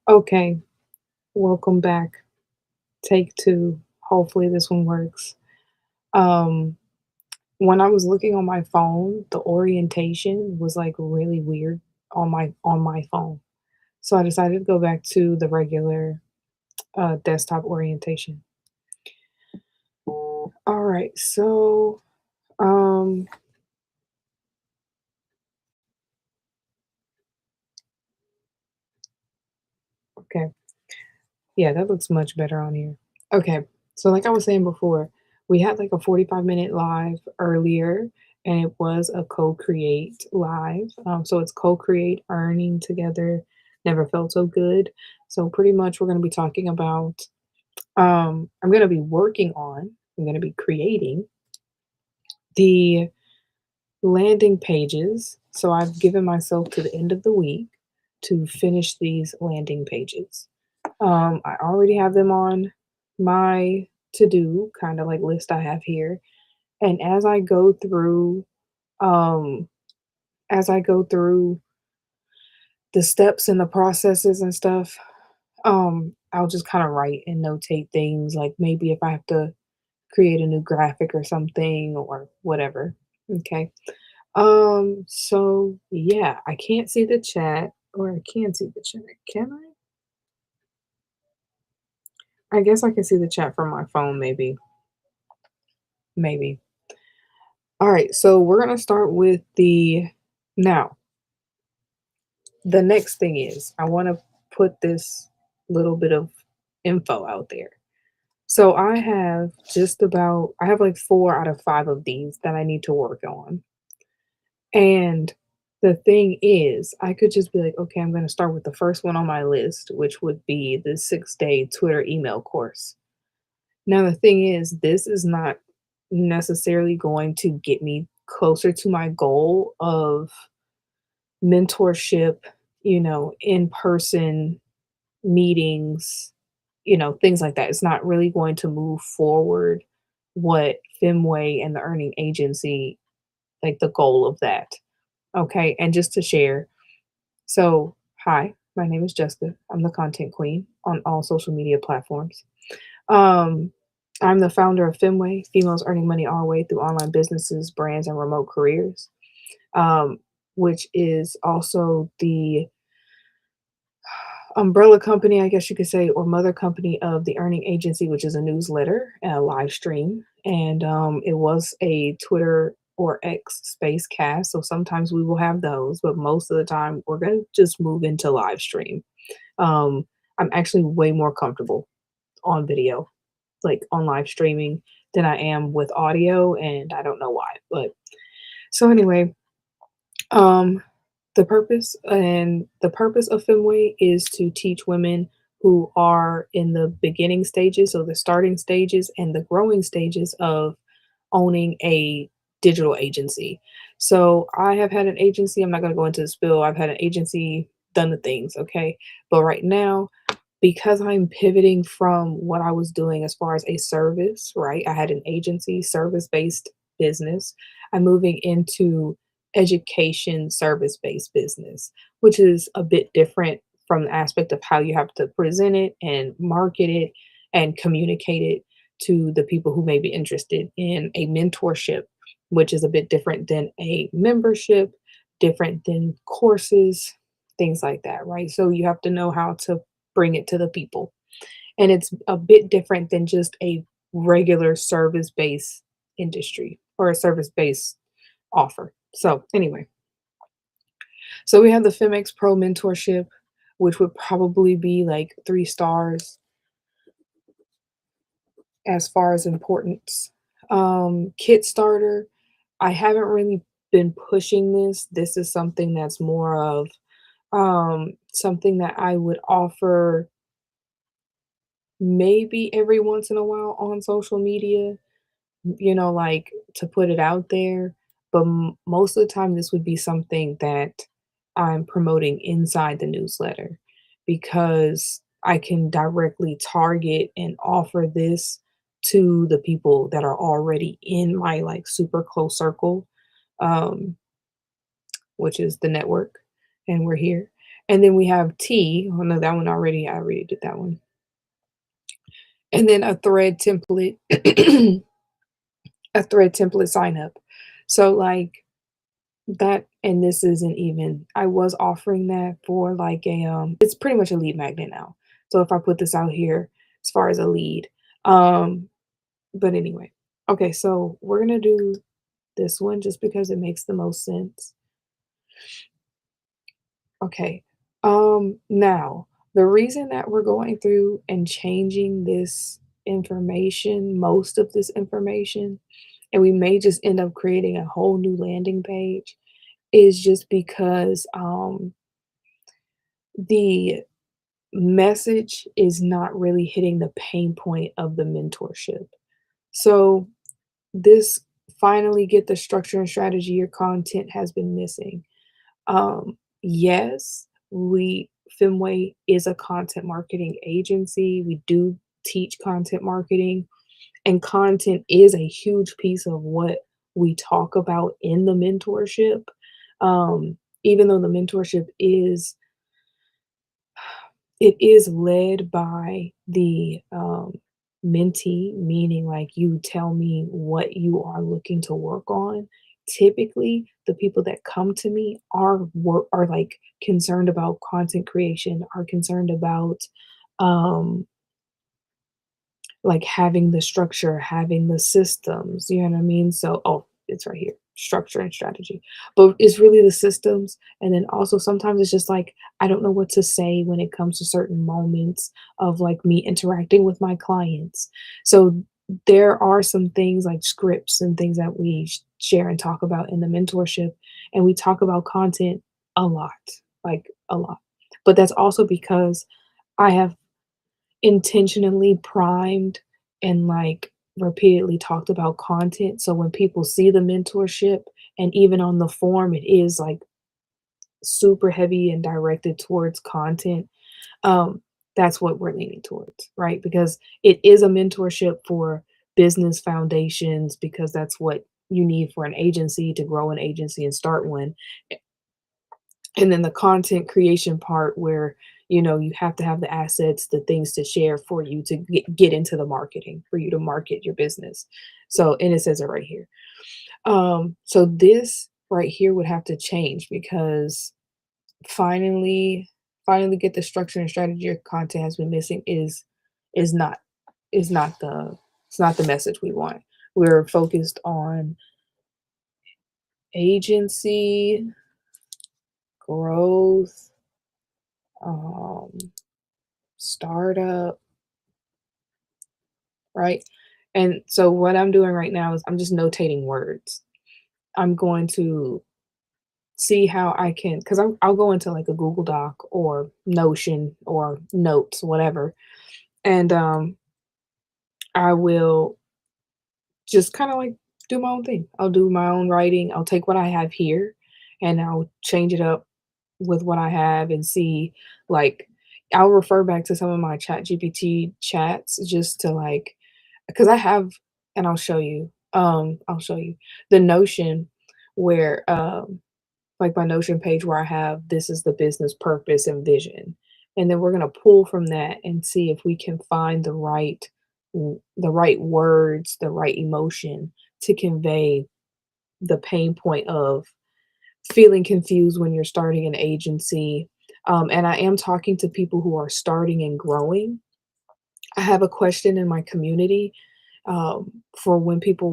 Okay, welcome back. Take two. Hopefully this one works. Um, when I was looking on my phone, the orientation was like really weird on my phone. So I decided to go back to the regular desktop orientation. All right, so um, okay, yeah, that looks much better on here. Okay, so like I was saying before, we had like a 45-minute live earlier, and it was a co-create live. So it's co-create earning together, never felt so good. So pretty much we're going to be talking about I'm going to be working on, I'm going to be creating the landing pages. So I've given myself to the end of the week to finish these landing pages. I already have them on my to do kind of like list I have here. And um, as I go through the steps and the processes and stuff, I'll just kind of write and notate things like maybe if I have to create a new graphic or something or whatever. Okay. So yeah, I can't see the chat or I can see the chat. Can I? I guess I can see the chat from my phone, maybe. Maybe. All right, so we're gonna start with the now. The next thing is I want to put this little bit of info out there. So I have like 4 out of 5 of these that I need to work on. And the thing is, I could just be like, okay, I'm gonna start with the first one on my list, which would be the 6-day Twitter email course. Now, the thing is, this is not necessarily going to get me closer to my goal of mentorship, in person meetings, things like that. It's not really going to move forward what Femway and the earning agency, like the goal of that. Okay. And just to share, so hi, my name is Jessica. I'm the content queen on all social media platforms. Um, I'm the founder of Femway, Females Earning Money Our Way through online businesses, brands, and remote careers, um, which is also the umbrella company, I guess you could say, or mother company of the Earning Agency, which is a newsletter and a live stream. And it was a Twitter or X space cast. So sometimes we will have those, but most of the time we're going to just move into live stream. Um, I'm actually way more comfortable on video, like on live streaming, than I am with audio. And I don't know why. But so anyway, um, the purpose of Femway is to teach women who are in the beginning stages, so the starting stages and the growing stages of owning a digital agency. So I have had an agency, I'm not going to go into the spill. I've had an agency, done the things, okay? But right now, because I'm pivoting from what I was doing as far as a service, right? I had an agency, service-based business. I'm moving into education service-based business, which is a bit different from the aspect of how you have to present it and market it and communicate it to the people who may be interested in a mentorship, which is a bit different than a membership, different than courses, things like that, right? So you have to know how to bring it to the people. And it's a bit different than just a regular service-based industry or a service-based offer. So, anyway, so we have the Femex Pro mentorship, which would probably be like 3 stars as far as importance. Kit starter, I haven't really been pushing this. This is something that's more of something that I would offer maybe every once in a while on social media, like to put it out there. But most of the time, this would be something that I'm promoting inside the newsletter because I can directly target and offer this to the people that are already in my like super close circle, um, which is the network, and we're here. And then we have T. Oh no, that one already. I already did that one. And then a thread template, a thread template sign up. So like that, and this isn't even, I was offering that for like a it's pretty much a lead magnet now. So if I put this out here as far as a lead. Um, but anyway. Okay, so we're gonna do this one just because it makes the most sense. Okay. Now, the reason that we're going through and changing this information, most of this information, and we may just end up creating a whole new landing page, is just because the message is not really hitting the pain point of the mentorship. So, this finally get the structure and strategy your content has been missing. Yes, we Femway is a content marketing agency. We do teach content marketing, and content is a huge piece of what we talk about in the mentorship. Even though the mentorship is it is led by the mentee, meaning like you tell me what you are looking to work on. Typically, the people that come to me are like concerned about content creation, are concerned about um like having the structure, having the systems, you know what I mean? So, oh, it's right here, structure and strategy. But it's really the systems. And then also sometimes it's just like, I don't know what to say when it comes to certain moments of like me interacting with my clients. So there are some things like scripts and things that we share and talk about in the mentorship. And we talk about content a lot, like a lot. But that's also because I have intentionally primed and like repeatedly talked about content. So when people see the mentorship and even on the form, it is like super heavy and directed towards content. Um, that's what we're leaning towards, right? Because it is a mentorship for business foundations, because that's what you need for an agency to grow an agency and start one. And then the content creation part where, you have to have the assets, the things to share for you to get into the marketing, for you to market your business. So, and it says it right here. So this right here would have to change because finally, finally get the structure and strategy your content has been missing is not is not the it's not the message we want. We're focused on agency growth, um, startup, right? And so what I'm doing right now is I'm just notating words. I'm going to see how I can, because I'll go into like a Google Doc or Notion or Notes, whatever, and I will just kind of like do my own thing. I'll do my own writing. I'll take what I have here and I'll change it up with what I have and see, like, I'll refer back to some of my chat GPT chats just to like, because I have, and I'll show you the Notion where, like my Notion page where I have this is the business purpose and vision. And then we're going to pull from that and see if we can find the right words, the right emotion to convey the pain point of feeling confused when you're starting an agency. And I am talking to people who are starting and growing. I have a question in my community for when people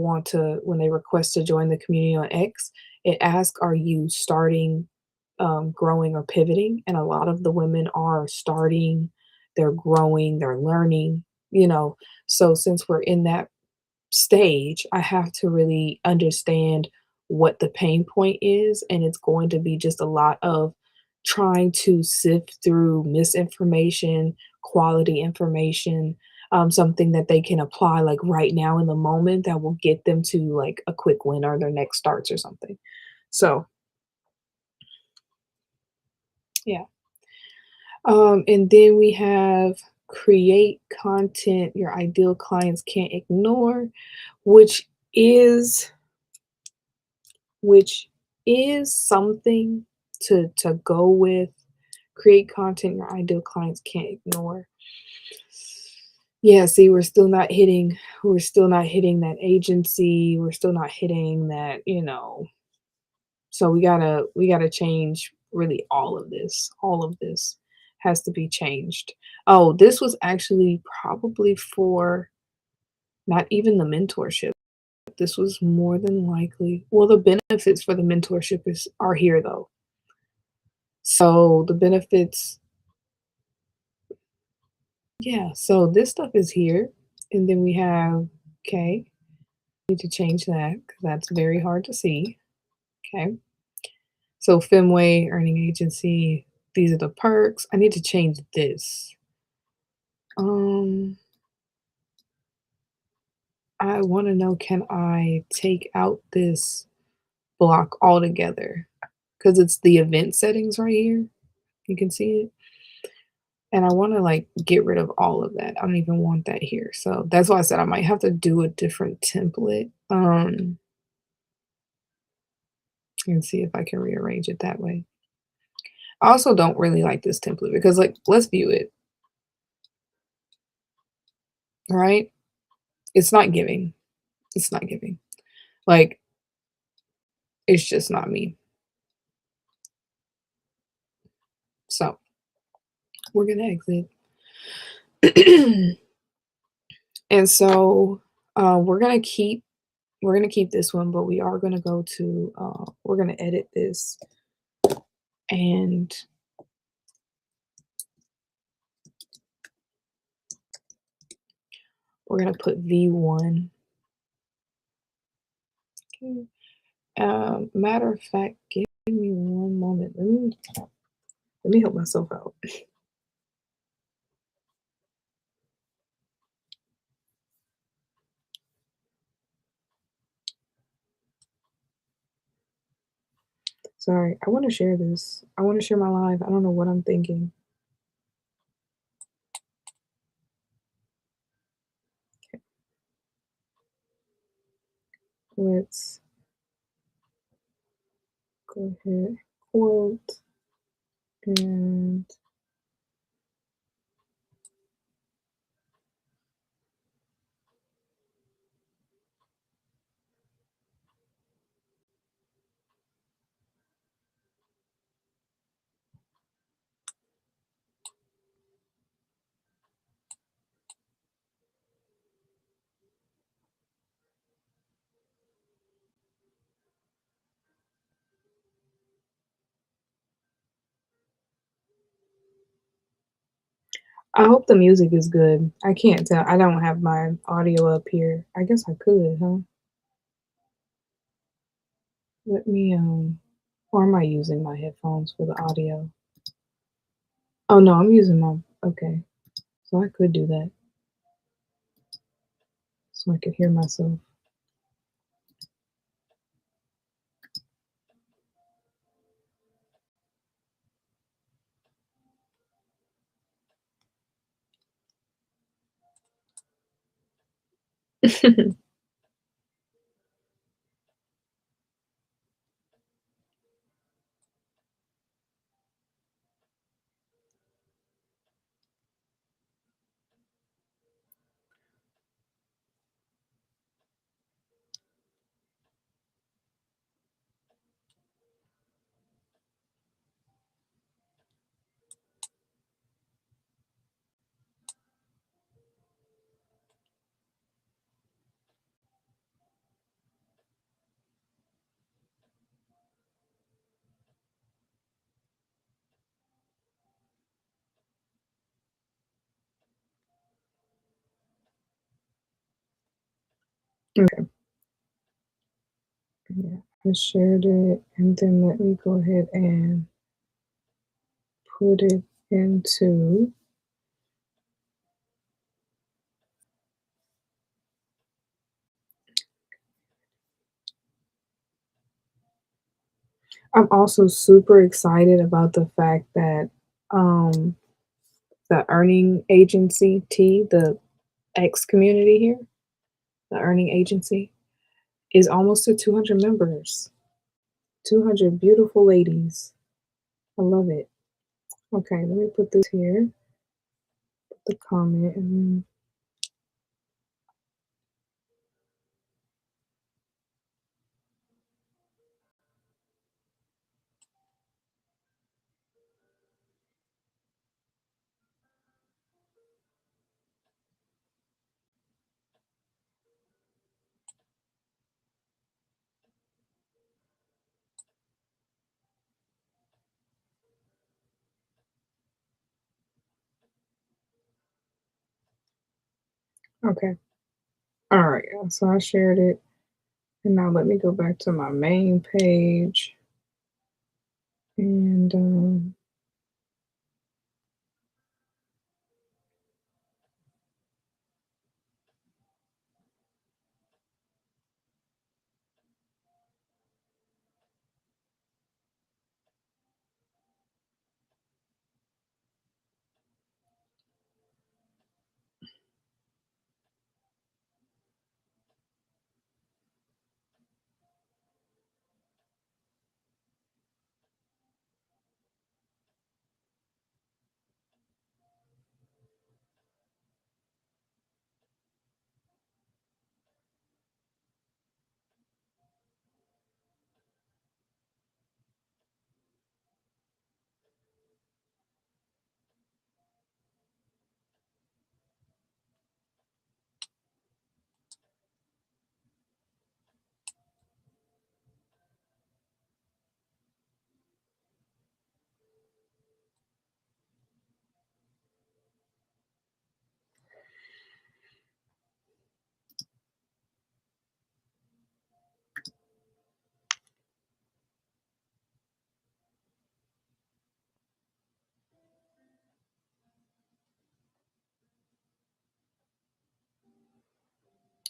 when they request to join the community on X. It asks, are you starting, growing, or pivoting? And a lot of the women are starting, they're growing, they're learning, you know. So since we're in that stage, I have to really understand what the pain point is, and it's going to be just a lot of trying to sift through misinformation, quality information, something that they can apply like right now in the moment that will get them to like a quick win or their next starts or something. So, yeah. And then we have create content your ideal clients can't ignore, which is which is something to go with Create content your ideal clients can't ignore. Yeah, see, we're still not hitting that agency, we're still not hitting that, so we gotta change really all of this. All of this has to be changed. Oh, this was actually probably for not even the mentorship. This was more than likely, well, the benefits for the mentorship are here though. So the benefits, yeah, so this stuff is here. And then we have, okay, need to change that because that's very hard to see. Okay. So Femway earning agency, these are the perks. I need to change this. Um, I want to know, can I take out this block altogether? Because it's the event settings right here. You can see it. And I want to like get rid of all of that. I don't even want that here. So that's why I said I might have to do a different template. And see if I can rearrange it that way. I also don't really like this template because like let's view it, right? It's not giving. It's not giving. Like it's just not me. So we're gonna exit. And so we're gonna keep this one, but we are gonna go to we're gonna edit this and we're gonna put V1. Okay. Matter of fact, give me one moment. Let me help myself out. Sorry, I want to share this. I want to share my live. I don't know what I'm thinking. Let's go ahead, quote, and I hope the music is good. I can't tell. I don't have my audio up here. I guess I could, huh? Let me, or am I using my headphones for the audio? Oh no, I'm using my, okay. So I could do that. So I could hear myself. Okay, yeah, I shared it, and then let me go ahead and put it into, I'm also super excited about the fact that um the earning agency the X community here, the earning agency is almost to 200 members. 200 beautiful ladies. I love it. Okay, let me put this here, put the comment, and okay. All right, so I shared it, and now let me go back to my main page, and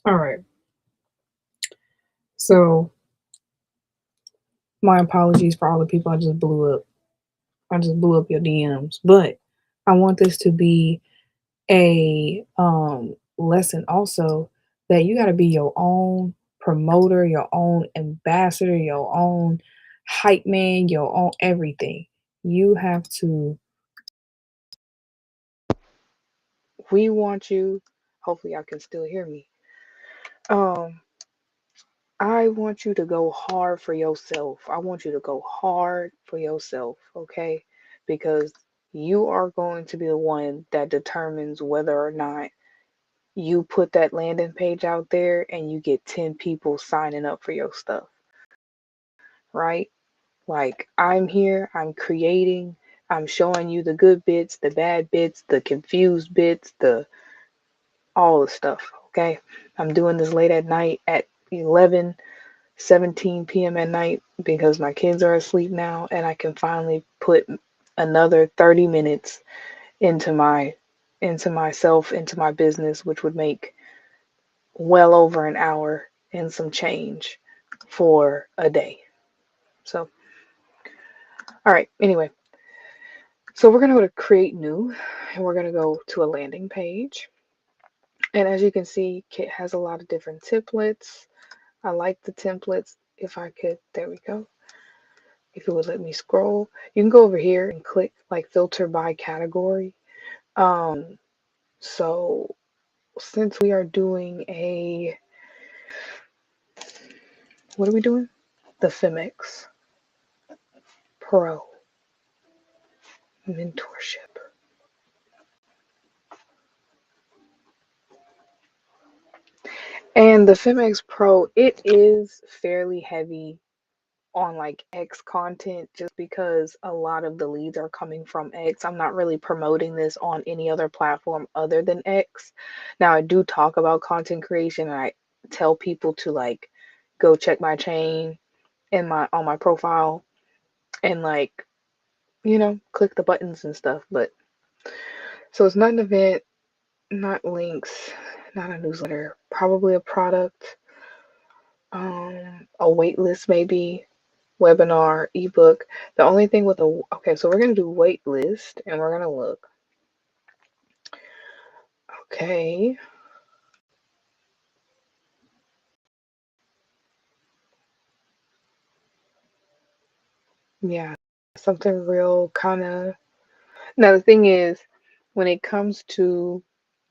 all right. So my apologies for all the people I just blew up. I just blew up your DMs, but I want this to be a lesson also that you got to be your own promoter, your own ambassador, your own hype man, your own everything. You have to. We want you. Hopefully, I can still hear me. Um, I want you to go hard for yourself. I want you to go hard for yourself, okay? Because you are going to be the one that determines whether or not you put that landing page out there and you get 10 people signing up for your stuff, right? Like, I'm here, I'm creating, I'm showing you the good bits, the bad bits, the confused bits, the all the stuff, okay? I'm doing this late at night at 11:17 p.m. at night because my kids are asleep now and I can finally put another 30 minutes into myself, into my business, which would make well over an hour and some change for a day. So, all right, anyway, so we're going to go to create new and we're going to go to a landing page. And as you can see, Kit has a lot of different templates. I like the templates. If I could, there we go. If it would let me scroll, you can go over here and click like filter by category. So since we are doing what are we doing? The Femex Pro mentorship. And the Femex Pro, it is fairly heavy on like X content just because a lot of the leads are coming from X. I'm not really promoting this on any other platform other than X. Now, I do talk about content creation and I tell people to like go check my chain and my on my profile and like, click the buttons and stuff. But so it's not an event, not links, not a newsletter, probably a product, a wait list maybe, webinar, ebook. The only thing with okay, so we're gonna do wait list and we're gonna look. Okay. Yeah, something real kind of Now, the thing is, when it comes to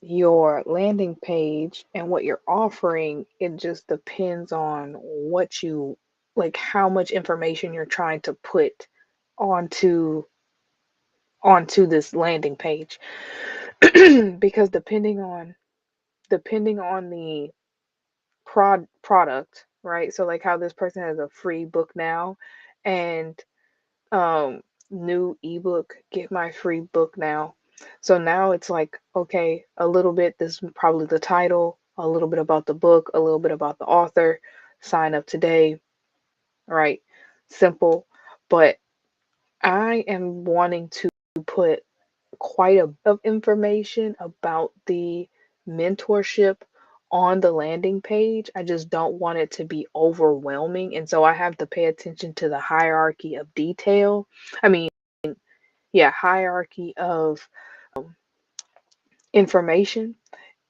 your landing page and what you're offering, it just depends on what you like, how much information you're trying to put onto this landing page. Because depending on the product, right? So like how this person has a free book now and um new ebook, get my free book now. So now it's like, okay, a little bit, this is probably the title, a little bit about the book, a little bit about the author, sign up today, right? Simple. But I am wanting to put quite a bit of information about the mentorship on the landing page. I just don't want it to be overwhelming. And so I have to pay attention to the hierarchy of detail. I mean, yeah, hierarchy of information.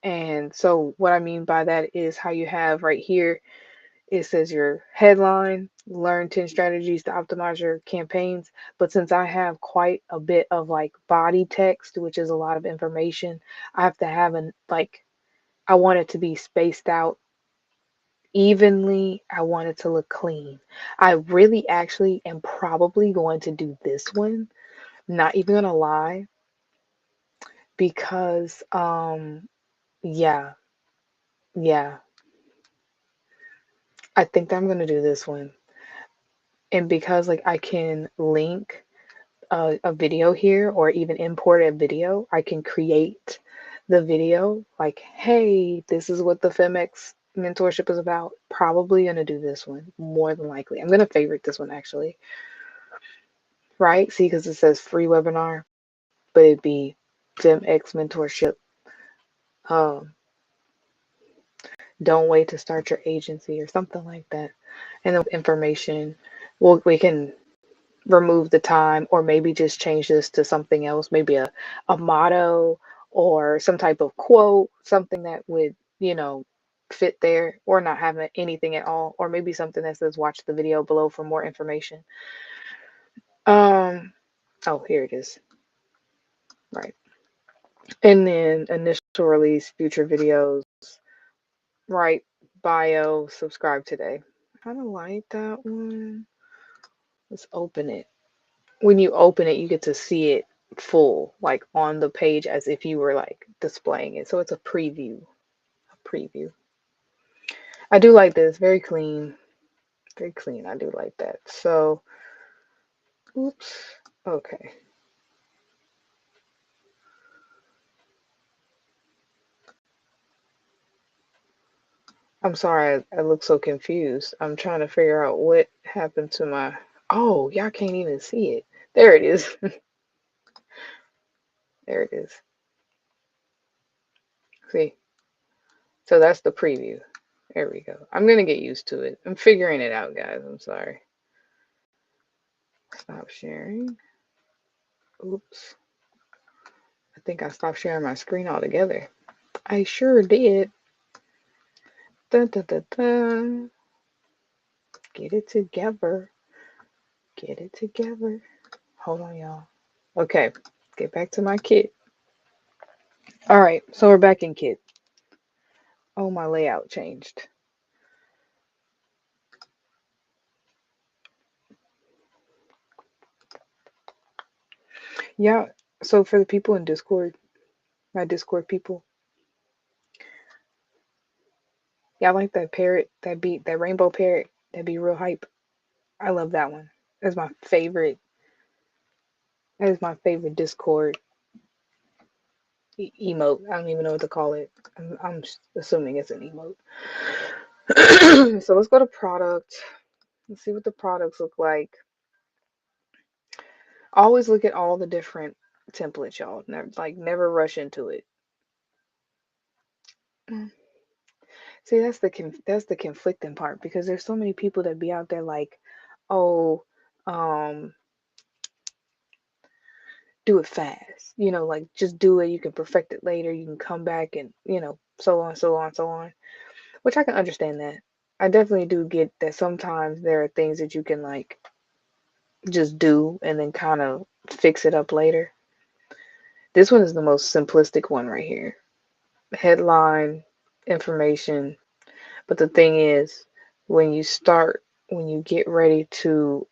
And so what I mean by that is how you have right here, it says your headline, learn 10 strategies to optimize your campaigns. But since I have quite a bit of like body text, which is a lot of information, I have to have an like, I want it to be spaced out evenly. I want it to look clean. I really actually am probably going to do this one, not even gonna lie, because yeah, yeah, I think that I'm gonna do this one. And because like I can link a video here or even import a video, I can create the video like, hey, this is what the Femex mentorship is about. Probably gonna do this one more than likely. I'm gonna favorite this one actually, right? See, because it says free webinar, but it'd be FemX mentorship. Um, don't wait to start your agency or something like that. And then information, we can remove the time or maybe just change this to something else, maybe a motto or some type of quote, something that would, fit there, or not have anything at all, or maybe something that says watch the video below for more information. Um, oh, here it is. Right. And then initial release, future videos, right? Bio, subscribe today. Kind of like that one. Let's open it. When you open it, you get to see it full, like on the page as if you were like displaying it. So it's a preview. A preview. I do like this. Very clean. Very clean. I do like that. So, oops. Okay. I'm sorry. I look so confused. I'm trying to figure out what happened to my. Oh, y'all can't even see it. There it is. There it is. See? So that's the preview. There we go. I'm going to get used to it. I'm figuring it out, guys. I'm sorry. Stop sharing. Oops. I think I stopped sharing my screen altogether. I sure did. Dun, dun, dun, dun. Get it together. Get it together. Hold on, y'all. Okay, get back to my kit. All right, so we're back in kit. Oh, my layout changed. Yeah, so for the people in Discord, my Discord people, yeah, I like that parrot, that beat, that rainbow parrot, that be real hype. I love that one. That's my favorite. That is my favorite Discord emote. I don't even know what to call it. I'm assuming it's an emote. So let's go to product. Let's see what the products look like. Always look at all the different templates, y'all. Never rush into it. Mm. See, that's the conflicting part because there's so many people that be out there like, oh, um, do it fast. Like just do it. You can perfect it later. You can come back and so on, so on, so on. Which I can understand that. I definitely do get that sometimes there are things that you can like just do and then kind of fix it up later. This one is the most simplistic one right here. Headline, information. But the thing is, when you get ready to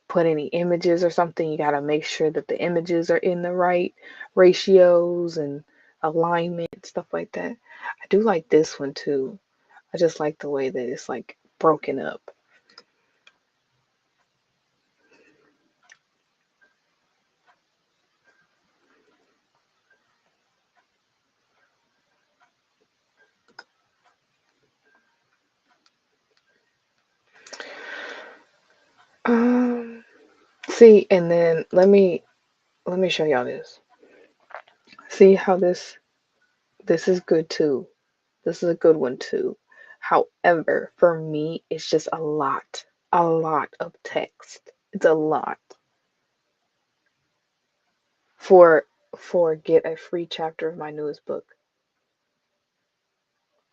put any images or something, you got to make sure that the images are in the right ratios and alignment, stuff like that. I do like this one too. I just like the way that it's like broken up. Um, See, and then let me show y'all this. See how this is good too. This is a good one too. However, for me, it's just a lot of text. It's a lot for get a free chapter of my newest book,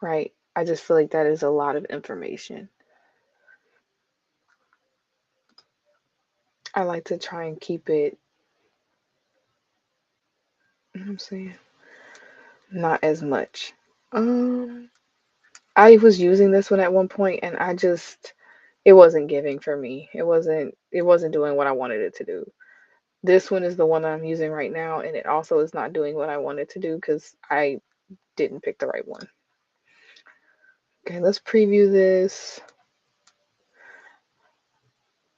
right? I just feel like that is a lot of information. I like to try and keep it, you know what I'm saying, not as much. Um, I was using this one at one point and I just it wasn't giving for me. It wasn't doing what I wanted it to do. This one is the one I'm using right now, and it also is not doing what I wanted to do because I didn't pick the right one. Okay, let's preview this.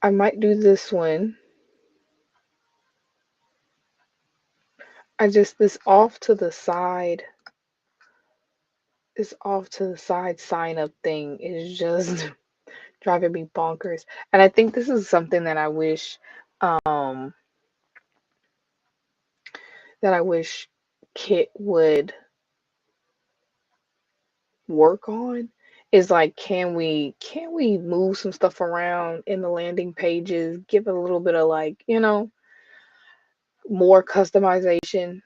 I might do this one. This off to the side sign up thing is just driving me bonkers. And I think this is something um that I wish Kit would work on is like can we move some stuff around in the landing pages, give it a little bit of like, more customization.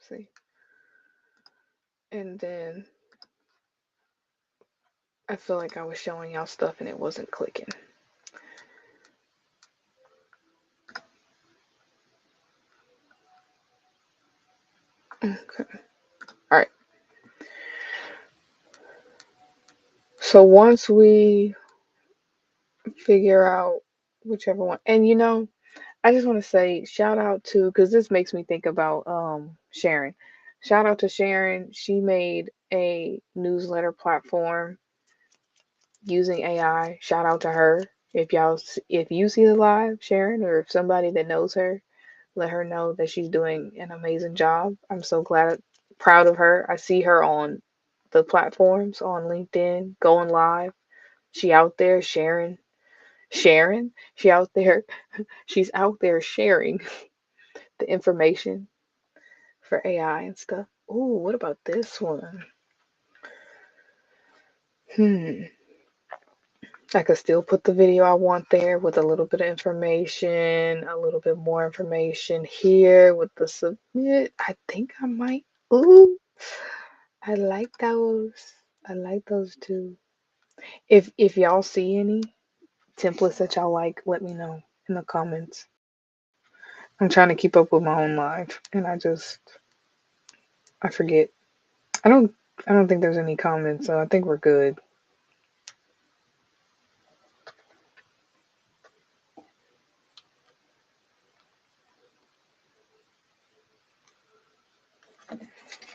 See. And then I feel like I was showing y'all stuff and it wasn't clicking. Okay. All right. So once we figure out whichever one, and I just want to say shout out to because this makes me think about Sharon. Shout out to Sharon. She made a newsletter platform using AI. Shout out to her. If you see the live, Sharon, or if somebody that knows her, let her know that she's doing an amazing job. I'm so proud of her. I see her on the platforms on LinkedIn going live. She out there sharing. She's out there sharing the information for AI and stuff. Ooh, what about this one? Hmm. I could still put the video I want there with a little bit of information, a little bit more information here with the submit. I think I might. Ooh, I like those. I like those too. If y'all see any templates that y'all like, let me know in the comments. I'm trying to keep up with my own live and I forget. I don't I don't think there's any comments, so I think we're good.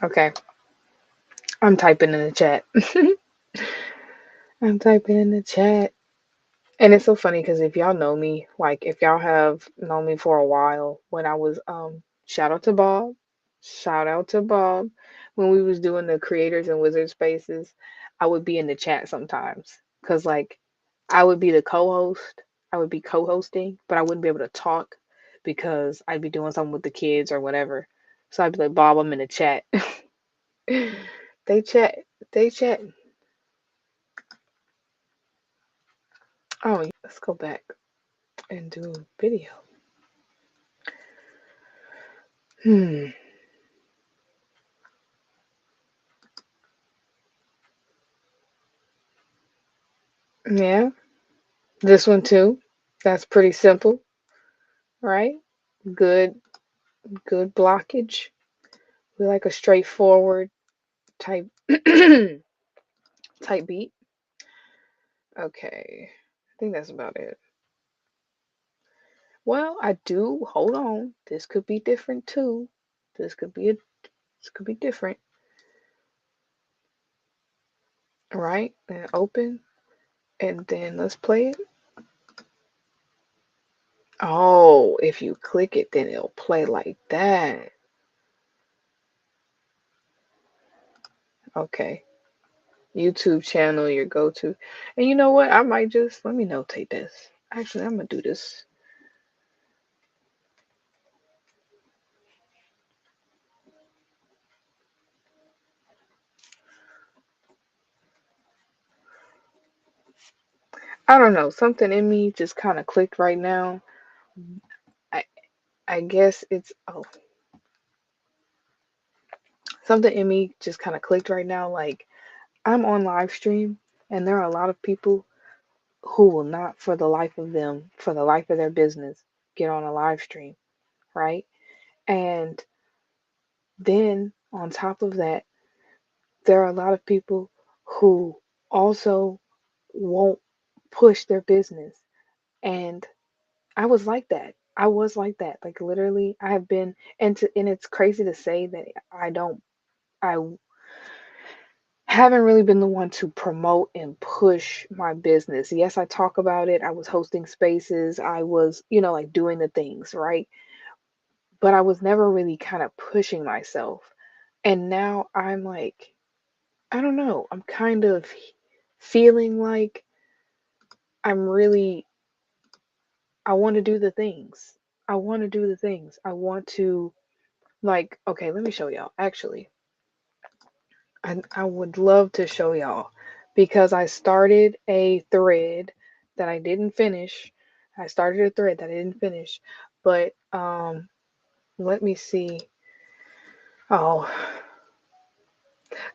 Okay. I'm typing in the chat. I'm typing in the chat. And it's so funny because if y'all know me, like if y'all have known me for a while, when I was shout out to Bob, shout out to Bob, when we was doing the creators and wizard spaces, I would be in the chat sometimes because like I would be the co-host, I would be co-hosting, but I wouldn't be able to talk because I'd be doing something with the kids or whatever. So I'd be like, Bob, I'm in the chat. They chat, they chat. Oh, yeah, let's go back and do a video. Hmm. Yeah, this one too. That's pretty simple, right? Good, good blockage. We like a straightforward type type beat. Okay, I think that's about it. Well, I do. Hold on. This could be different too. This could be a. This could be different, right? And open, and then let's play it. Oh, if you click it, then it'll play like that. Okay. YouTube channel, your go-to. And you know what? I might just let me notate this. Actually, I'm gonna do this. I don't know. Something in me just kind of clicked right now. I I guess it's something in me just kind of clicked right now. Like I'm on live stream, and there are a lot of people who will not, for the life of them, for the life of their business, get on a live stream, right? And then on top of that, there are a lot of people who also won't push their business. And I was like that. I was like that. Like literally I have been and it's crazy to say that I haven't really been the one to promote and push my business. Yes, I talk about it. I was hosting spaces. I was, like doing the things, right? But I was never really kind of pushing myself. And now I'm like, I don't know. I'm kind of feeling like I'm really I want to do the things. I want to do the things. I want to like okay, let me show y'all. Actually, I would love to show y'all because I started a thread that I didn't finish. I started a thread that I didn't finish, but let me see. Oh,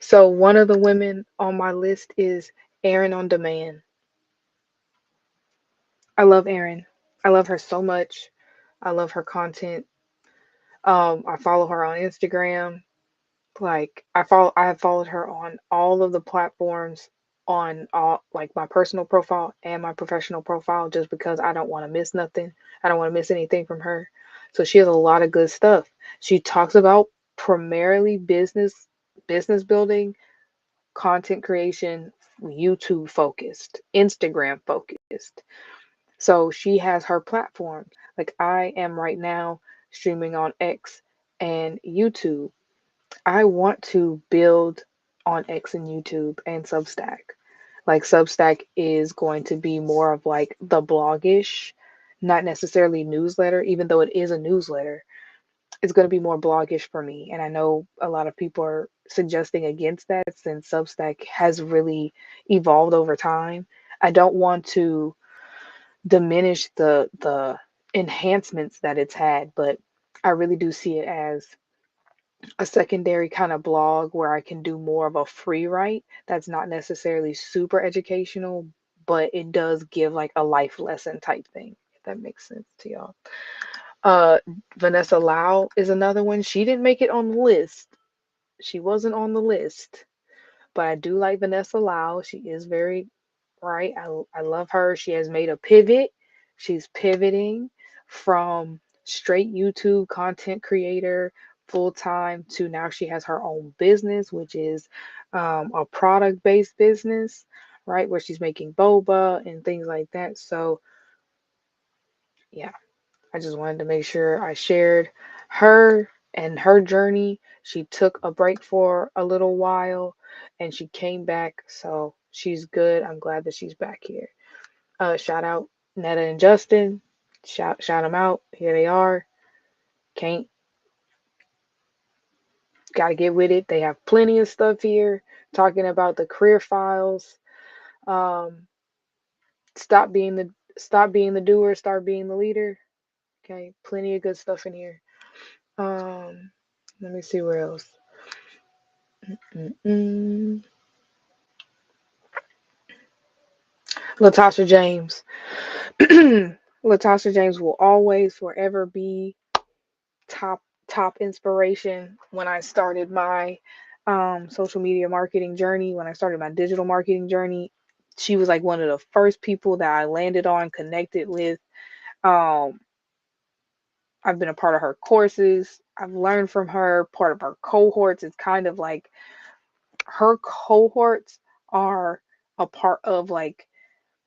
so one of the women on my list is Erin on Demand. I love Erin. I love her so much. I love her content. I follow her on Instagram. Like I have followed her on all of the platforms on all like my personal profile and my professional profile just because I don't want to miss nothing. I don't want to miss anything from her. So she has a lot of good stuff. She talks about primarily business building, content creation, YouTube focused, Instagram focused. So she has her platforms. Like I am right now streaming on X and YouTube. I want to build on X and YouTube and Substack. Like Substack is going to be more of like the blogish, not necessarily newsletter, even though it is a newsletter. It's going to be more blogish for me. And I know a lot of people are suggesting against that since Substack has really evolved over time. I don't want to diminish the enhancements that it's had, but I really do see it as a secondary kind of blog where I can do more of a free write that's not necessarily super educational, but it does give like a life lesson type thing, if that makes sense to y'all. Uh, Vanessa Lau is another one. She didn't make it on the list. She wasn't on the list, but I do like Vanessa Lau. She is very right. I love her. She has made a pivot. She's pivoting from straight YouTube content creator full time to now she has her own business, which is a product based business, right? Where she's making boba and things like that. So, yeah, I just wanted to make sure I shared her and her journey. She took a break for a little while and she came back. So, she's good. I'm glad that she's back here. Shout out Netta and Justin. Shout them out. Here they are. Can't Gotta get with it. They have plenty of stuff here talking about the career files. Um, stop being the doer, start being the leader. Okay, plenty of good stuff in here. Um, Let me see where else. Mm-mm. Latasha James. Latasha James will always forever be top top inspiration when I started my social media marketing journey, when I started my digital marketing journey. She was like one of the first people that I landed on, connected with. Um, I've been a part of her courses. I've learned from her, part of her cohorts. It's kind of like her cohorts are a part of like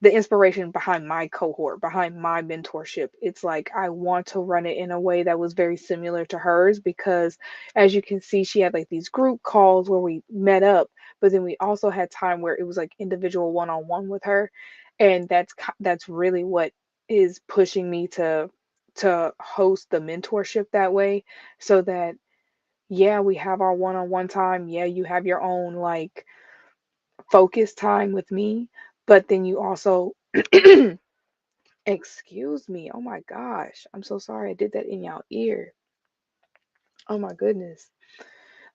the inspiration behind my cohort, behind my mentorship. It's like I want to run it in a way that was very similar to hers because as you can see, she had like these group calls where we met up, but then we also had time where it was like individual one-on-one with her. And that's really what is pushing me to host the mentorship that way so that yeah, we have our one-on-one time. Yeah, you have your own like focus time with me, but then you also excuse me. Oh my gosh. I'm so sorry I did that in your ear. Oh my goodness.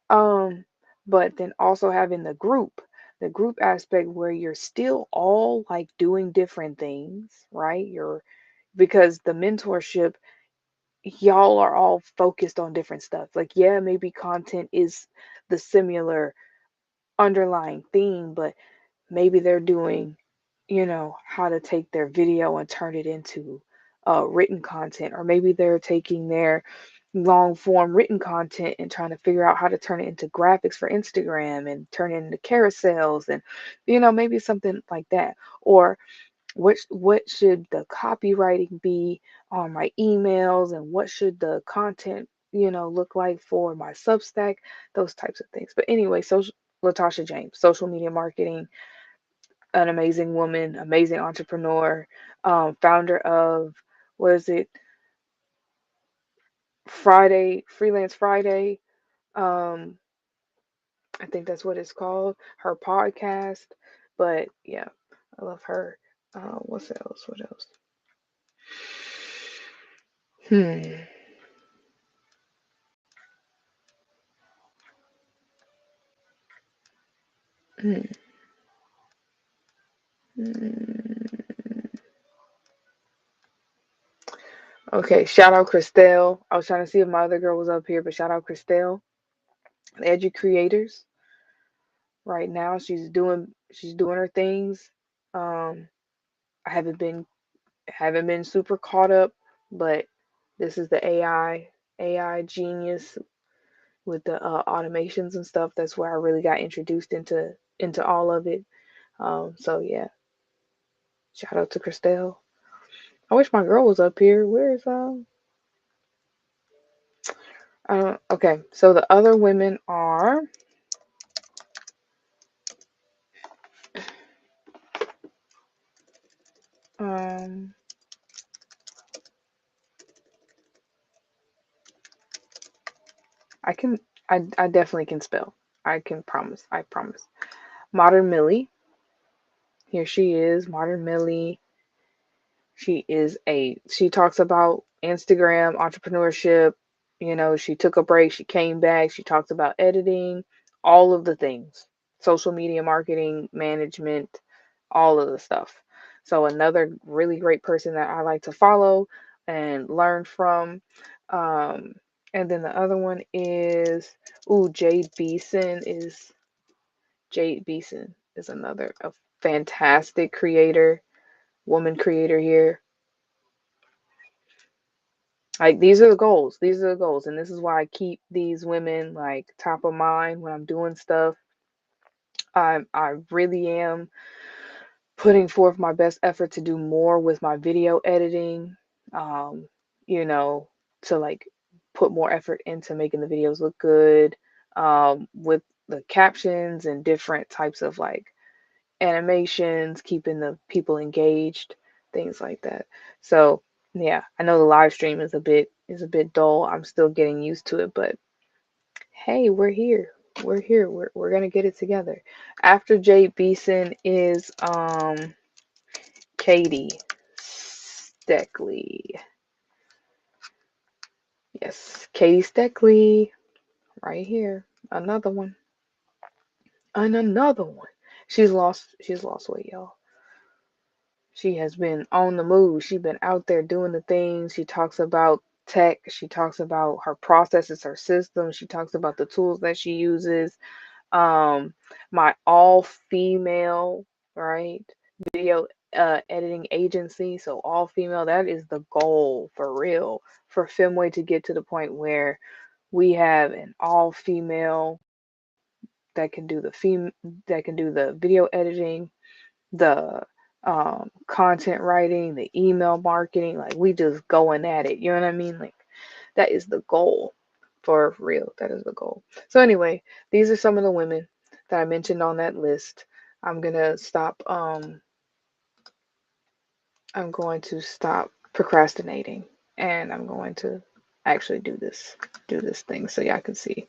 Um, but then also having the group aspect where you're still all like doing different things, right? You're because the mentorship, y'all are all focused on different stuff. Like, yeah, maybe content is the similar underlying theme, but maybe they're doing, how to take their video and turn it into written content, or maybe they're taking their long form written content and trying to figure out how to turn it into graphics for Instagram and turn it into carousels and maybe something like that. Or what should the copywriting be on my emails, and what should the content look like for my Substack, those types of things. But anyway, Latasha James, social media marketing, an amazing woman, amazing entrepreneur, founder of, what is it, Friday, Freelance Friday. Um, I think that's what it's called, her podcast. But yeah, I love her. What's else? What else? Hmm. Hmm. Hmm. Okay, shout out Christelle. I was trying to see if my other girl was up here, but shout out Christelle, the Edu Creators. Right now, she's doing her things. Um, I haven't been super caught up, but this is the AI genius with the automations and stuff. That's where I really got introduced into all of it. So yeah, shout out to Christelle. I wish my girl was up here. Where is okay, so the other women are um I can I definitely can spell. I can promise. I promise. Modern Millie. Here she is, Modern Millie. She talks about Instagram entrepreneurship. She took a break, she came back, she talks about editing, all of the things, social media marketing, management, all of the stuff. So another really great person that I like to follow and learn from. Um, and then the other one is Jade Beeson is another a fantastic creator, woman creator here. Like these are the goals. These are the goals. And this is why I keep these women like top of mind when I'm doing stuff. I really am putting forth my best effort to do more with my video editing. Um, you know, to like put more effort into making the videos look good. With the captions and different types of like animations, keeping the people engaged, things like that. So yeah, I know the live stream is a bit dull. I'm still getting used to it, but hey, we're here. We're here. We're gonna get it together. After Jade Beeson is Katie Steckley. Yes, Katie Steckley, right here. Another one. And another one. She's lost weight, y'all. She has been on the move. She's been out there doing the things. She talks about tech. She talks about her processes, her systems. She talks about the tools that she uses. Um, my all female, right, video editing agency. So all female, that is the goal for real for Femway to get to the point where we have an all female that can do that can do the video editing, the content writing, the email marketing. Like we just going at it. You know what I mean? Like that is the goal for real. That is the goal. So anyway, these are some of the women that I mentioned on that list. I'm gonna stop. I'm going to stop procrastinating, and I'm going to actually do this thing so y'all can see.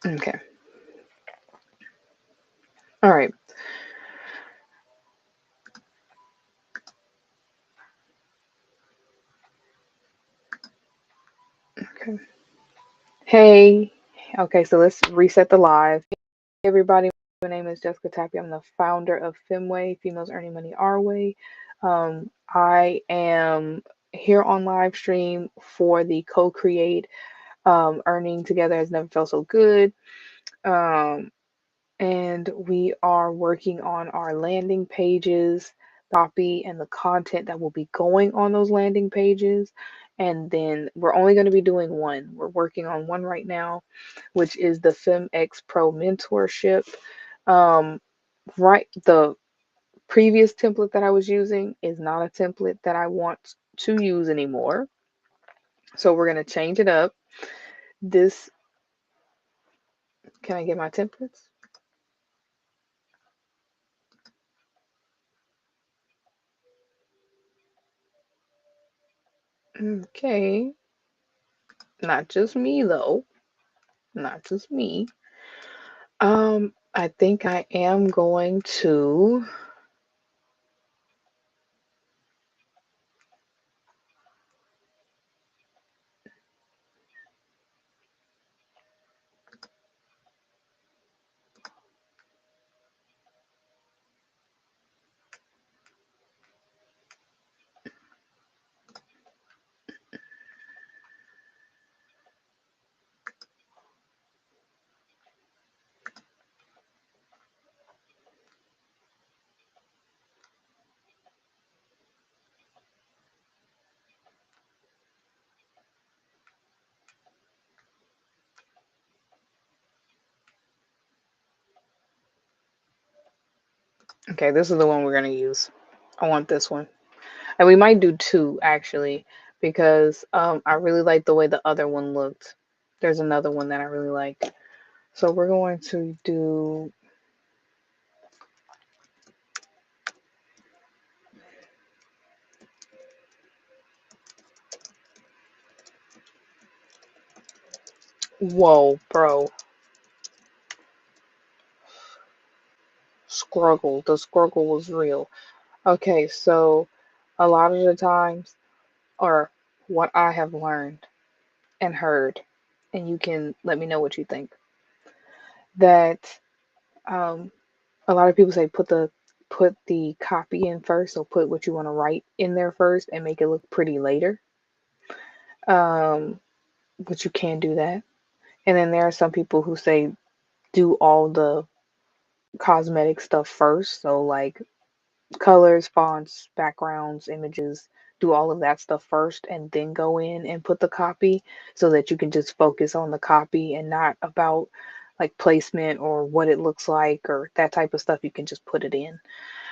Okay. All right. Okay. Hey. Okay, so let's reset the live. Hey everybody, my name is Jessica Tappy. I'm the founder of Femway, Females Earning Money Our Way. I am here on live stream for the co-create Earning Together Has Never Felt So Good. And we are working on our landing pages, copy, and the content that will be going on those landing pages. And then we're only going to be doing one. We're working on one right now, which is the FemX Pro mentorship. Right, the previous template that I was using is not a template that I want to use anymore. So we're going to change it up. This, can I get my templates? Okay. Not just me though. Not just me. I think I am going to. Okay, this is the one we're going to use. I want this one. And we might do two actually, because I really like the way the other one looked. There's another one that I really like. So we're going to do. Whoa, bro. Scruggle. The scruggle was real. Okay, so a lot of the times, or what I have learned and heard, and you can let me know what you think, that um, a lot of people say put the copy in first, so put what you want to write in there first and make it look pretty later. Um, but you can do that. And then there are some people who say do all the cosmetic stuff first, so like colors, fonts, backgrounds, images, do all of that stuff first and then go in and put the copy so that you can just focus on the copy and not about like placement or what it looks like or that type of stuff. You can just put it in.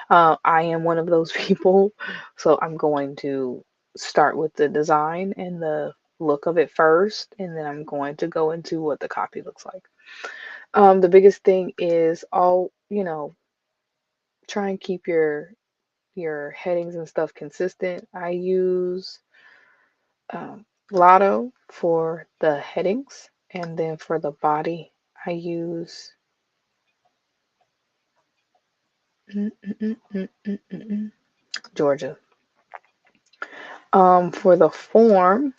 I am one of those people, so I'm going to start with the design and the look of it first, and then I'm going to go into what the copy looks like. The biggest thing is try and keep your headings and stuff consistent. I use Lotto for the headings, and then for the body, I use Georgia. For the form,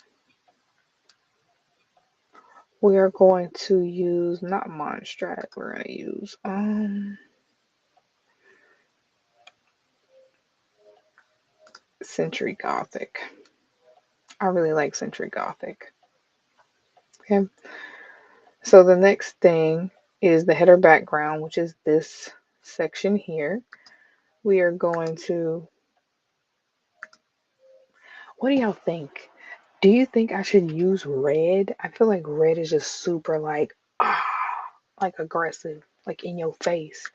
We are going to use not Mondstadt. We're going to use Century Gothic. I really like Century Gothic. Okay. So the next thing is the header background, which is this section here. We are going to, what do y'all think? Do you think I should use red? I feel like red is just super like aggressive, like in your face.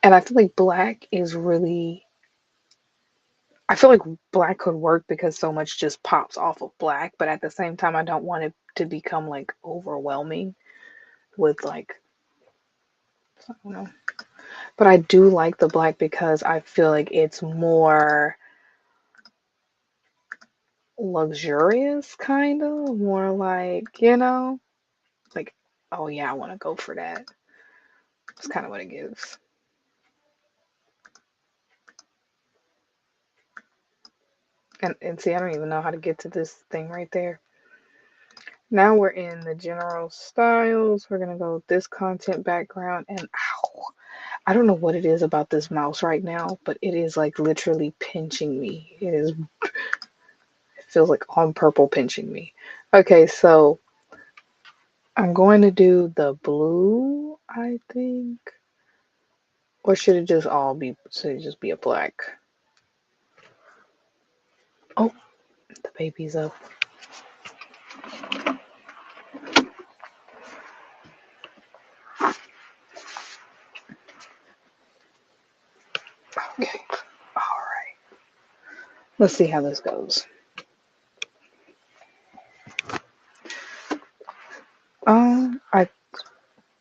And I feel like black is really, I feel like black could work because so much just pops off of black, but at the same time, I don't want it to become like overwhelming with like, I don't know. But I do like the black because I feel like it's more luxurious, kind of more like, like, oh yeah, I want to go for that. It's kind of what it gives. And see, I don't even know how to get to this thing right there. Now we're in the general styles. We're gonna go with this content background, and ow, I don't know what it is about this mouse right now, but it is like literally pinching me. It feels like on purple pinching me. Okay, so I'm going to do the blue, I think. Or should it just all be, should it just be a black? Oh, the baby's up. Okay, all right. Let's see how this goes.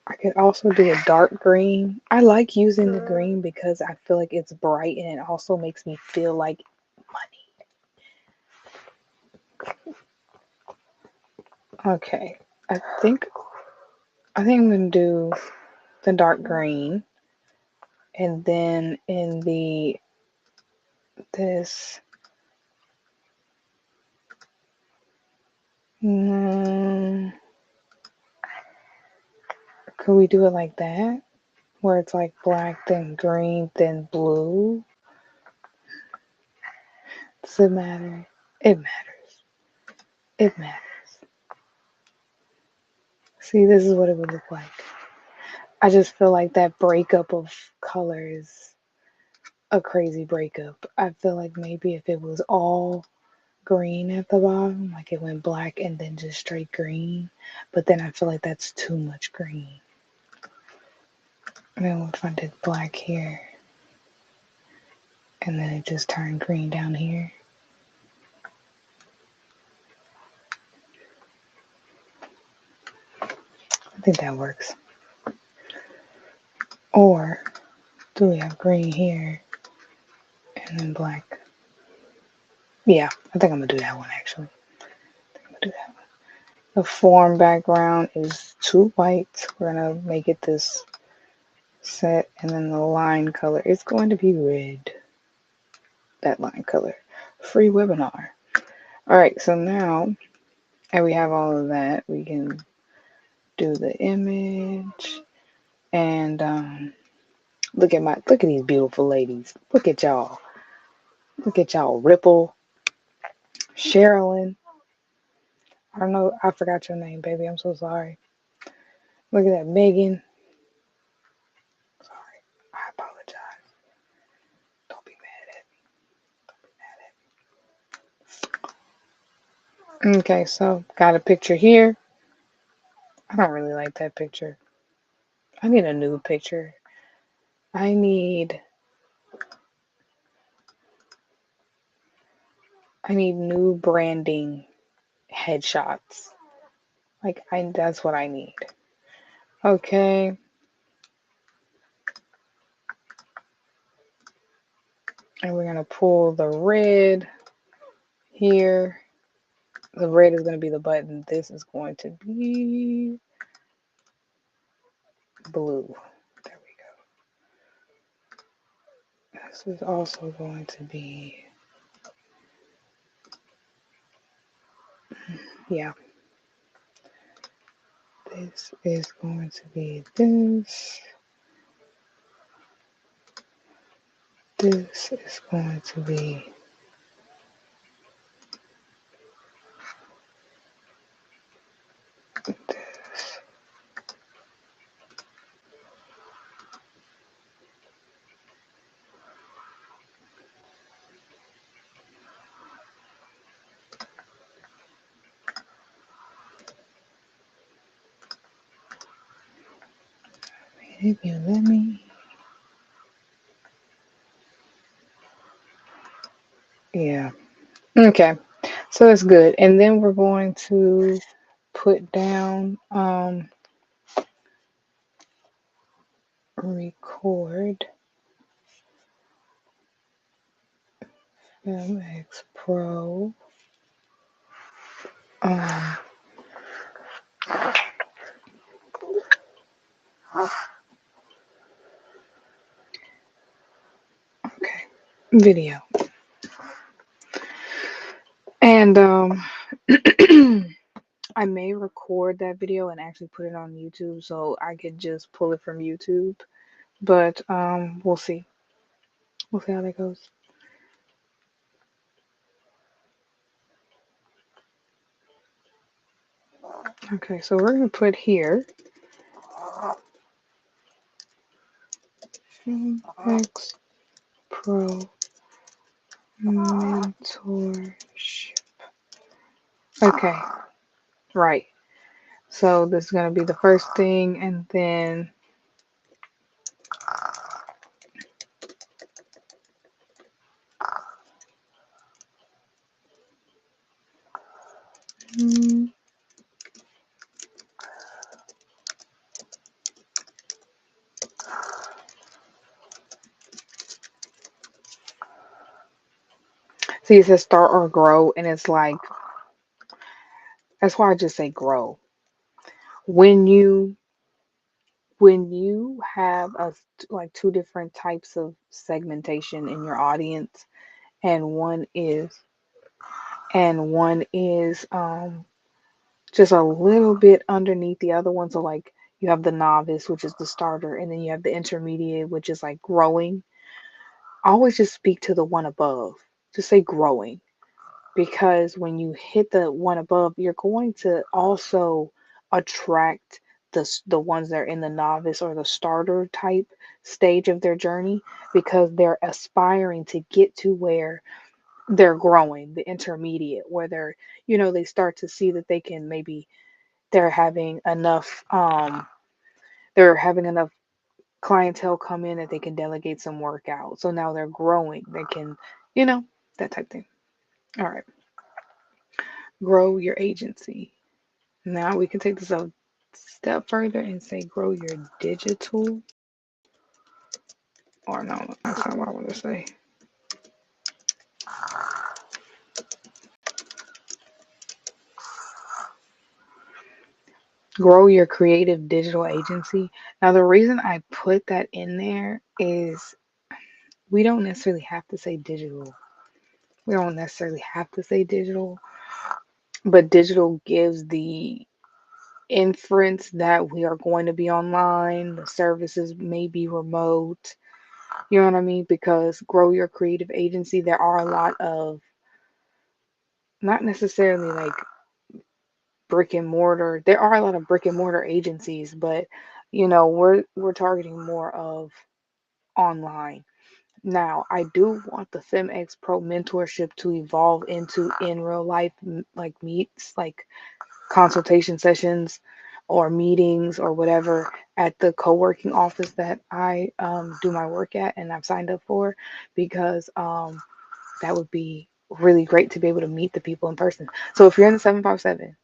I could also do a dark green. I like using the green because I feel like it's bright and it also makes me feel like money. Okay, I think I'm gonna do the dark green, and then in this. Mm, could we do it like that? Where it's like black, then green, then blue? Does it matter? It matters. It matters. See, this is what it would look like. I just feel like that breakup of colors, a crazy breakup. I feel like maybe if it was all green at the bottom, like it went black and then just straight green, but then I feel like that's too much green. And then what if I did black here and then it just turned green down here? I think that works. Or do we have green here and then black? Yeah, I think I'm gonna do that one actually. I'm gonna do that one. The form background is too white. We're gonna make it this set, and then the line color is going to be red. That line color. Free webinar. Alright, so now and we have all of that, we can do the image and look at these beautiful ladies. Look at y'all. Look at y'all. Ripple, Sherilyn. I don't know, I forgot your name, baby. I'm so sorry. Look at that, Megan. Sorry, I apologize. Don't be mad at me. Okay, so got a picture here. I don't really like that picture. I need a new picture. I need new branding headshots. Like that's what I need. Okay. And we're gonna pull the red here. The red is gonna be the button. This is going to be blue. There we go. This is also going to be, yeah. this is going to be this. This is going to be this. If you let me. Yeah. Okay. So that's good. And then we're going to put down record FilmX Pro. Um okay. Video. And I may record that video and actually put it on YouTube so I could just pull it from YouTube. But we'll see. We'll see how that goes. Okay, so we're gonna put here FilmX Pro mentorship. Okay, right. So this is gonna be the first thing, and then see it says start or grow, and it's like that's why I just say grow. When you have like two different types of segmentation in your audience, and one is just a little bit underneath the other one. So like you have the novice, which is the starter, and then you have the intermediate, which is like growing. I always just speak to the one above. Just say growing. Because when you hit the one above, you're going to also attract the ones that are in the novice or the starter type stage of their journey, because they're aspiring to get to where they're growing, the intermediate, where they start to see that they can maybe they're having enough they're having enough clientele come in that they can delegate some work out. So now they're growing. They can, that type thing. All right. Grow your agency. Now we can take this a step further and say grow your digital. Or no, that's not what I want to say. Grow your creative digital agency. Now, the reason I put that in there is we don't necessarily have to say digital. We don't necessarily have to say digital, but digital gives the inference that we are going to be online, the services may be remote. You know what I mean? Because grow your creative agency, there are a lot of not necessarily like brick and mortar. There are a lot of brick and mortar agencies, but we're targeting more of online. Now, I do want the FemX Pro mentorship to evolve into in real life like meets, like consultation sessions or meetings or whatever at the co-working office that I do my work at and I've signed up for, because that would be really great to be able to meet the people in person. So if you're in the 757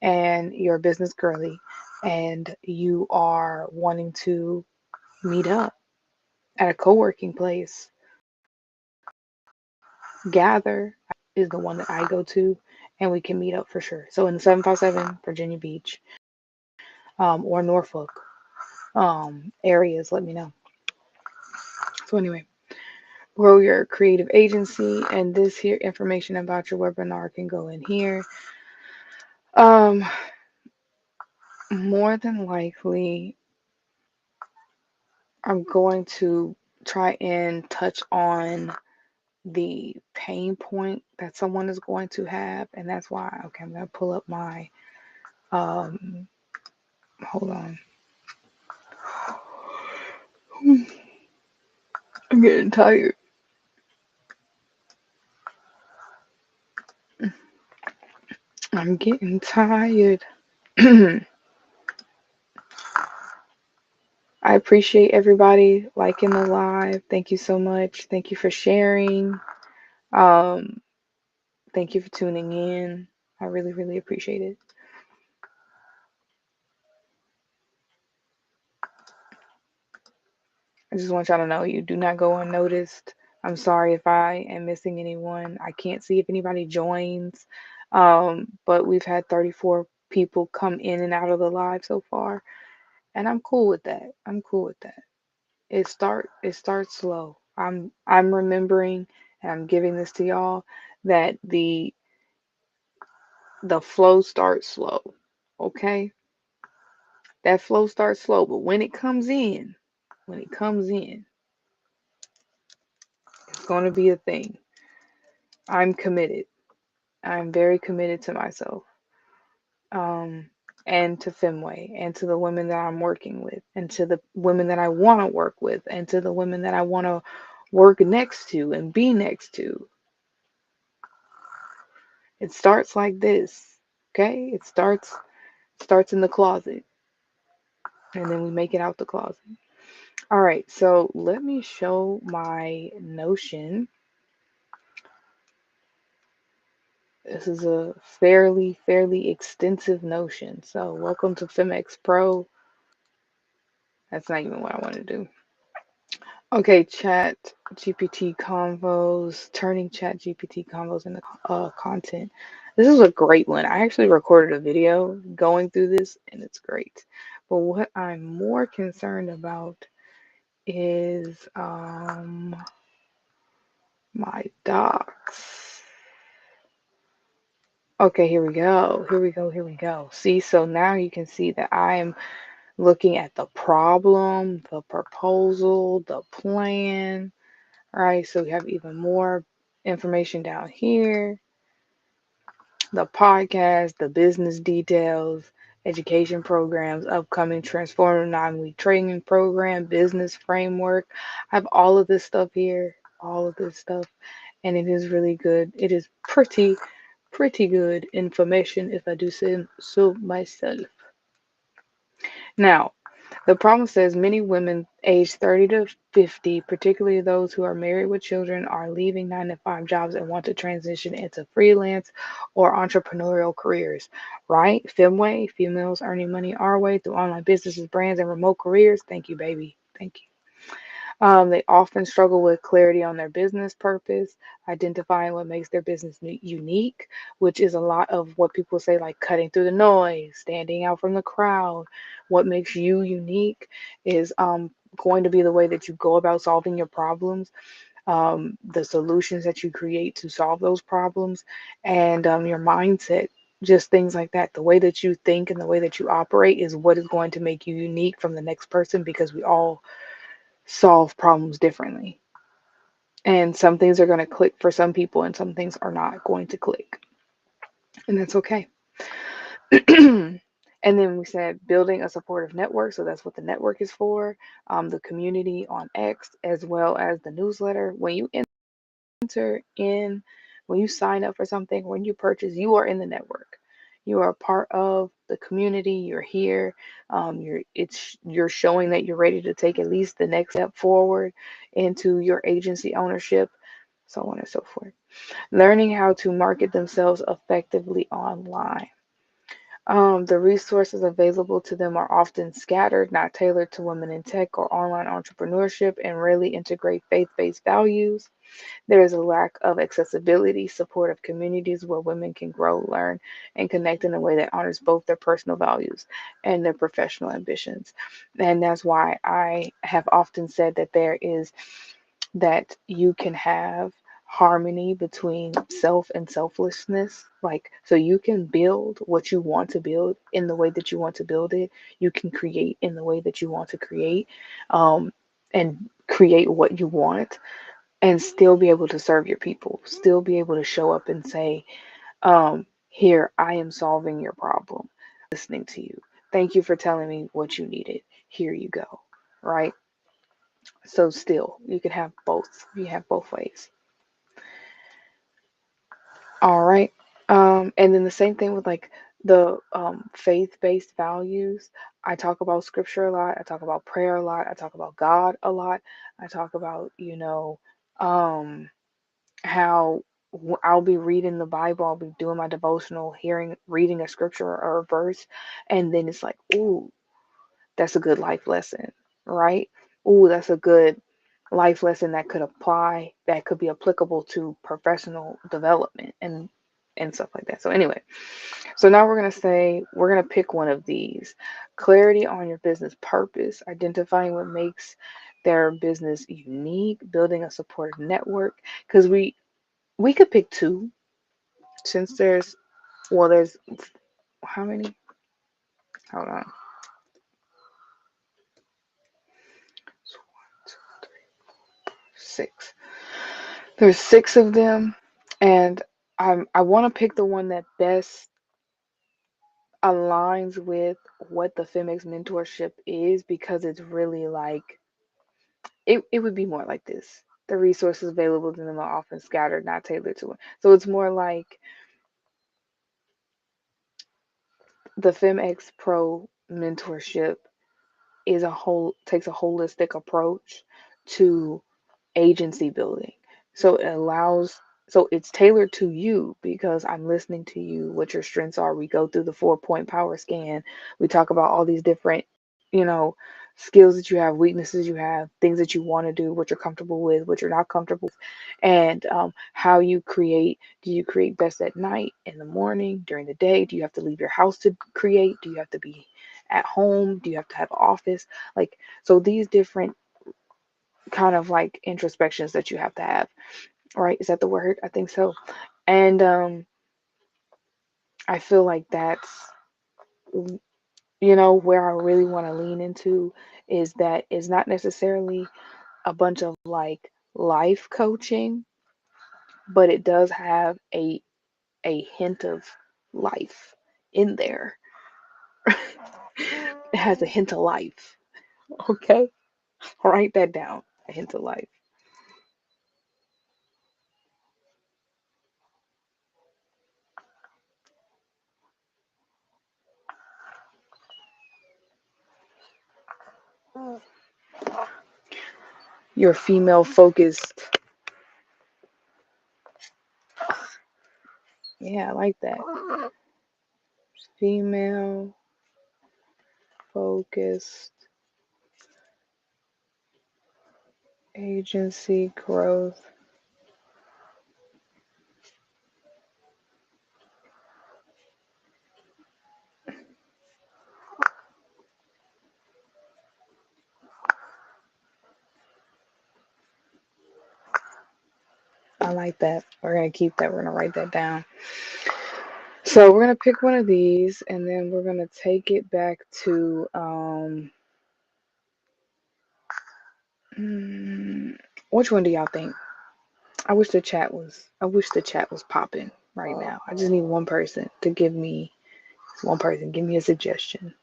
and you're a business girly and you are wanting to meet up at a co-working place, Gather is the one that I go to, and we can meet up for sure. So in the 757 Virginia Beach or Norfolk areas, let me know. So anyway, grow your creative agency, and this here information about your webinar can go in here. more than likely, I'm going to try and touch on the pain point that someone is going to have, and that's why, okay, I'm gonna pull up my, um, hold on. I'm getting tired. I'm getting tired. I appreciate everybody liking the live. Thank you so much. Thank you for sharing. Um, Thank you for tuning in. I really, really appreciate it. I just want y'all to know you do not go unnoticed. I'm sorry if I am missing anyone. I can't see if anybody joins. But we've had 34 people come in and out of the live so far, and I'm cool with that. I'm cool with that. It starts slow. I'm remembering, and I'm giving this to y'all, that the flow starts slow. Okay? That flow starts slow, but when it comes in, it's going to be a thing. I'm committed. I'm very committed to myself, um, and to Femway, and to the women that I'm working with, and to the women that I want to work with, and to the women that I want to work next to and be next to. It starts like this, okay? It starts in the closet, and then we make it out the closet. All right, so let me show my Notion. This is a fairly extensive Notion. So welcome to Femex Pro. That's not even what I want to do. Okay, Chat GPT convos, turning Chat GPT convos into content. This is a great one. I actually recorded a video going through this, and it's great. But what I'm more concerned about is my docs. Okay, here we go. Here we go. Here we go. See, so now you can see that I am looking at the problem, the proposal, the plan. All right, so we have even more information down here, the podcast, the business details, education programs, upcoming transformative 9-week training program, business framework. I have all of this stuff here, all of this stuff, and it is really good. It is pretty good information if I do say so myself. Now, the problem says many women aged 30 to 50, particularly those who are married with children, are leaving 9 to 5 jobs and want to transition into freelance or entrepreneurial careers. Right? Femway, females earning money our way through online businesses, brands, and remote careers. Thank you, baby. Thank you. They often struggle with clarity on their business purpose, identifying what makes their business unique, which is a lot of what people say, like cutting through the noise, standing out from the crowd. What makes you unique is going to be the way that you go about solving your problems, the solutions that you create to solve those problems, and your mindset. Just things like that. The way that you think and the way that you operate is what is going to make you unique from the next person, because we all solve problems differently. And some things are going to click for some people, and some things are not going to click. And that's okay. And then we said building a supportive network. So that's what the network is for, the community on X, as well as the newsletter. When you enter in, when you sign up for something, when you purchase, you are in the network. You are a part of the community. You're here. You're showing that you're ready to take at least the next step forward into your agency ownership, so on and so forth. Learning how to market themselves effectively online. The resources available to them are often scattered, not tailored to women in tech or online entrepreneurship, and rarely integrate faith-based values. There is a lack of accessibility, supportive communities where women can grow, learn, and connect in a way that honors both their personal values and their professional ambitions. And that's why I have often said that there is that you can have harmony between self and selflessness. Like, so you can build what you want to build in the way that you want to build it. You can create in the way that you want to create, and create what you want, and still be able to serve your people, still be able to show up and say, here, I am solving your problem, listening to you. Thank you for telling me what you needed. Here you go. Right? So still, you can have both. You have both ways. All right. And then the same thing with like the faith-based values. I talk about scripture a lot. I talk about prayer a lot. I talk about God a lot. I talk about, um, how I'll be reading the Bible, I'll be doing my devotional, reading a scripture or a verse, and then it's like, ooh, that's a good life lesson, right? Ooh, that's a good life lesson that could be applicable to professional development and stuff like that. So anyway, so now we're gonna pick one of these. Clarity on your business purpose, identifying what makes their business unique, building a supportive network. Because we could pick two, since there's how many? Hold on. Six. There's six of them, and I want to pick the one that best aligns with what the Femex mentorship is, because it's really like it would be more like this. The resources available to them are often scattered, not tailored to it. So it's more like the Femex Pro mentorship takes a holistic approach to agency building. So it's tailored to you, because I'm listening to you, what your strengths are. We go through the 4-point power scan. We talk about all these different, you know, skills that you have, weaknesses you have, things that you want to do, what you're comfortable with, what you're not comfortable with, and how you create. Do you create best at night, in the morning, during the day? Do you have to leave your house to create? Do you have to be at home? Do you have to have an office? Like, so these different kind of like introspections that you have to have, right? Is that the word? I think so. And I feel like that's, where I really want to lean into, is that it's not necessarily a bunch of like life coaching, but it does have a hint of life in there. It has a hint of life. Okay? Write that down. A hint of life. Your female focused. Yeah, I like that. Female focused agency growth. I like that. We're going to keep that. We're going to write that down. So we're going to pick one of these, and then we're going to take it back to which one do y'all think? I wish the chat was popping right now. I just need one person give me a suggestion.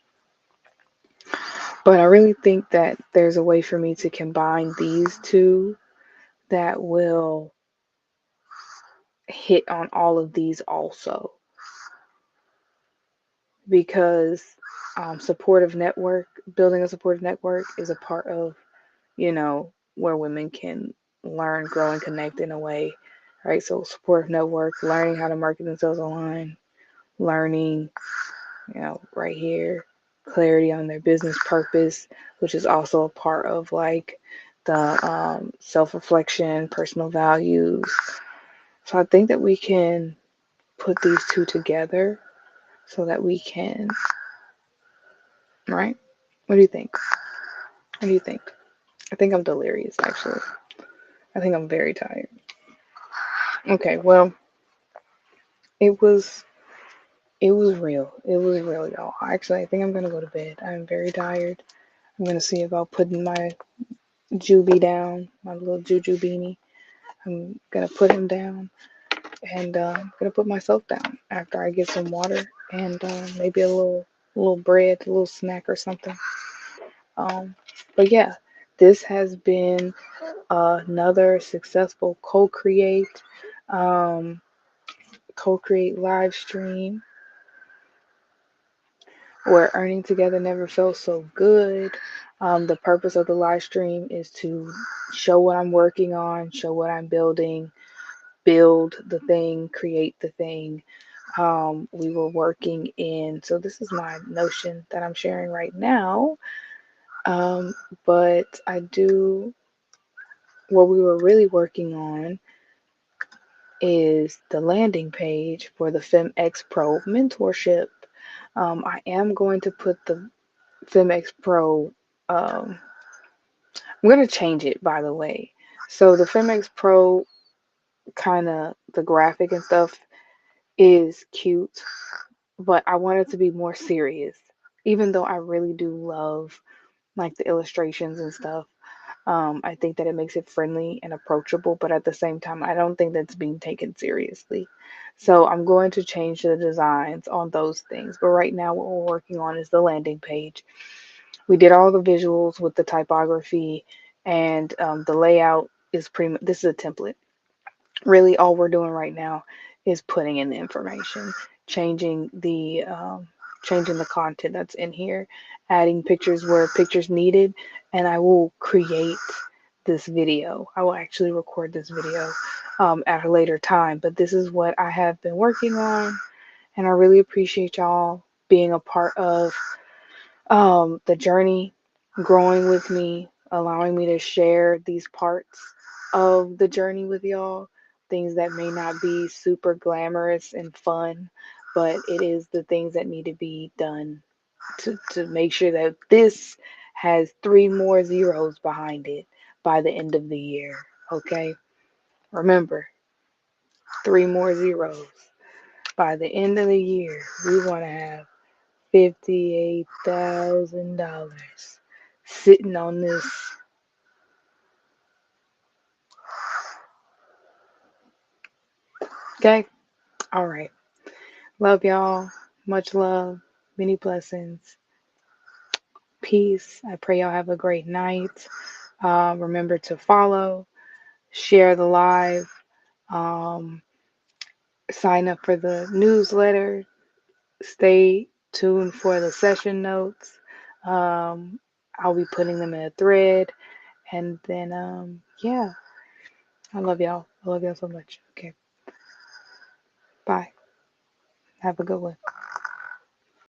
But I really think that there's a way for me to combine these two that will hit on all of these also, because building a supportive network is a part of, where women can learn, grow, and connect in a way, right? So supportive network, learning how to market themselves online, learning, right here, clarity on their business purpose, which is also a part of like the self-reflection, personal values. So I think that we can put these two together so that we can, right? What do you think? What do you think? I think I'm delirious, actually. I think I'm very tired. Okay, well, it was it was real. It was real, y'all. Actually, I think I'm gonna go to bed. I'm very tired. I'm gonna see about putting my Juby down, my little Juju beanie. I'm gonna put him down, and I'm gonna put myself down after I get some water and maybe a little bread, a little snack or something. Um, but yeah, this has been another successful um, co-create live stream where earning together never felt so good. The purpose of the live stream is to show what I'm working on, show what I'm building, build the thing, create the thing. We were working in, so this is my Notion that I'm sharing right now. Um, but what we were really working on is the landing page for the FemX Pro mentorship. I am going to put the FemX Pro, um, I'm going to change it by the way. So the FemX Pro, kind of the graphic and stuff is cute, but I want it to be more serious. Even though I really do love like the illustrations and stuff, I think that it makes it friendly and approachable, but at the same time, I don't think that's being taken seriously. So I'm going to change the designs on those things. But right now, what we're working on is the landing page. We did all the visuals with the typography, and the layout is pretty much, this is a template. Really, all we're doing right now is putting in the information, changing the content that's in here, adding pictures where pictures needed, and I will create this video. I will actually record this video at a later time, but this is what I have been working on, and I really appreciate y'all being a part of the journey, growing with me, allowing me to share these parts of the journey with y'all. Things that may not be super glamorous and fun, but it is the things that need to be done to make sure that this has three more zeros behind it by the end of the year. Okay? Remember, three more zeros. By the end of the year, we want to have $58,000 sitting on this. Okay? All right. Love y'all. Much love. Many blessings. Peace. I pray y'all have a great night. Remember to follow, share the live, um, sign up for the newsletter, stay tuned for the session notes. Um, I'll be putting them in a thread. And then, yeah, I love y'all. I love y'all so much. Okay. Bye. Have a good one.